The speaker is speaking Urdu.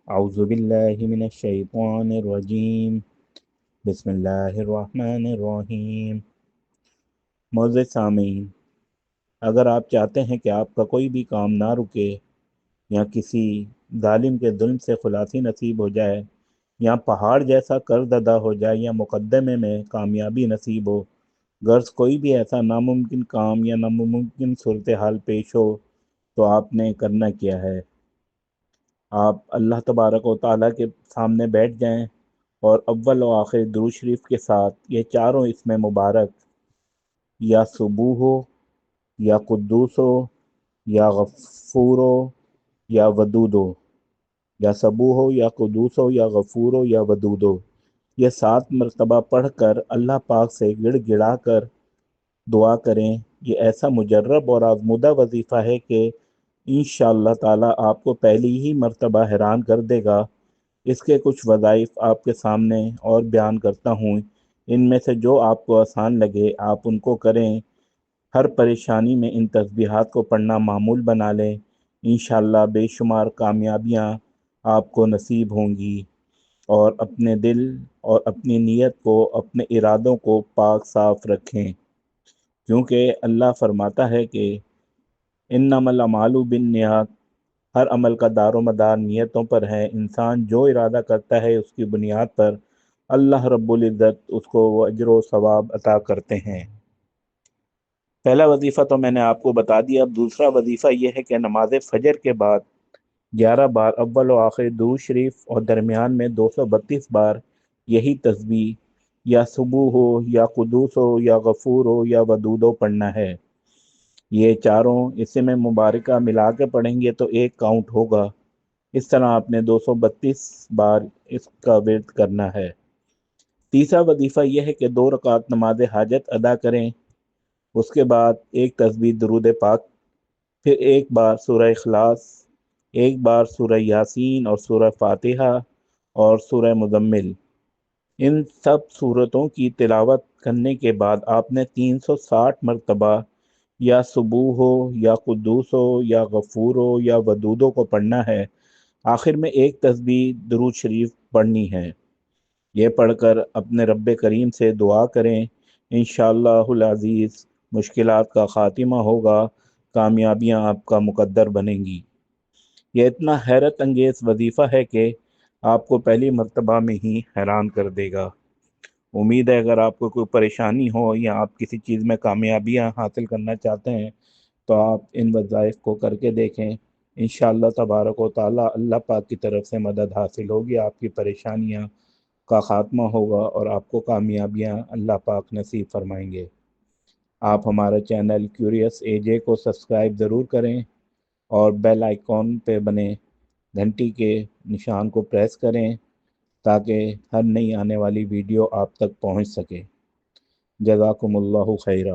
اعوذ باللہ من الشیطان الرجیم بسم اللہ الرحمن الرحیم۔ معزز سامعین، اگر آپ چاہتے ہیں کہ آپ کا کوئی بھی کام نہ رکے یا کسی ظالم کے ظلم سے خلاصی نصیب ہو جائے یا پہاڑ جیسا قرض ادا ہو جائے یا مقدمے میں کامیابی نصیب ہو، غرض کوئی بھی ایسا ناممکن کام یا ناممکن صورتحال پیش ہو، تو آپ نے کرنا کیا ہے؟ آپ اللہ تبارک و تعالیٰ کے سامنے بیٹھ جائیں اور اول و آخر درود شریف کے ساتھ یہ چاروں اسم مبارک یا صبوح ہو یا قدوس ہو یا غفور ہو یا ودود ہو، یا صبوح ہو یا قدوس ہو یا غفور ہو یا ودود ہو، یہ 7 مرتبہ پڑھ کر اللہ پاک سے گڑ گڑا کر دعا کریں۔ یہ ایسا مجرب اور آزمودہ وظیفہ ہے کہ انشاءاللہ تعالیٰ آپ کو پہلی ہی مرتبہ حیران کر دے گا۔ اس کے کچھ وظائف آپ کے سامنے اور بیان کرتا ہوں، ان میں سے جو آپ کو آسان لگے آپ ان کو کریں۔ ہر پریشانی میں ان تسبیحات کو پڑھنا معمول بنا لیں، انشاءاللہ بے شمار کامیابیاں آپ کو نصیب ہوں گی۔ اور اپنے دل اور اپنی نیت کو، اپنے ارادوں کو پاک صاف رکھیں، کیونکہ اللہ فرماتا ہے کہ انما الاعمال بالنیات، ہر عمل کا دار و مدار نیتوں پر ہے۔ انسان جو ارادہ کرتا ہے اس کی بنیاد پر اللہ رب العزت اس کو وہ اجر و ثواب عطا کرتے ہیں۔ پہلا وظیفہ تو میں نے آپ کو بتا دیا۔ اب دوسرا وظیفہ یہ ہے کہ نماز فجر کے بعد 11 بار اول و آخر درود شریف اور درمیان میں 232 بار یہی تسبیح یا صبح ہو یا قدوس ہو یا غفور ہو یا ودود ہو پڑھنا ہے۔ یہ چاروں اسم میں مبارکہ ملا کے پڑھیں گے تو ایک کاؤنٹ ہوگا۔ اس طرح آپ نے 232 بار اس کا ورد کرنا ہے۔ تیسرا وظیفہ یہ ہے کہ 2 رکعت نماز حاجت ادا کریں، اس کے بعد ایک تسبیح درود پاک، پھر ایک بار سورہ اخلاص، ایک بار سورہ یاسین اور سورہ فاتحہ اور سورہ مزمل۔ ان سب سورتوں کی تلاوت کرنے کے بعد آپ نے 360 مرتبہ یا صبوح ہو یا قدوس ہو یا غفور ہو یا ودودوں کو پڑھنا ہے۔ آخر میں ایک تسبیح درود شریف پڑھنی ہے۔ یہ پڑھ کر اپنے رب کریم سے دعا کریں، انشاءاللہ العزیز مشکلات کا خاتمہ ہوگا، کامیابیاں آپ کا مقدر بنیں گی۔ یہ اتنا حیرت انگیز وظیفہ ہے کہ آپ کو پہلی مرتبہ میں ہی حیران کر دے گا۔ امید ہے اگر آپ کو کوئی پریشانی ہو یا آپ کسی چیز میں کامیابیاں حاصل کرنا چاہتے ہیں تو آپ ان وظائف کو کر کے دیکھیں، انشاءاللہ تبارک و تعالی اللہ پاک کی طرف سے مدد حاصل ہوگی، آپ کی پریشانیاں کا خاتمہ ہوگا اور آپ کو کامیابیاں اللہ پاک نصیب فرمائیں گے۔ آپ ہمارا چینل کیوریس اے جے کو سبسکرائب ضرور کریں اور بیل آئیکن پہ بنے گھنٹی کے نشان کو پریس کریں تاکہ ہر نئی آنے والی ویڈیو آپ تک پہنچ سکے۔ جزاکم اللہ خیرہ۔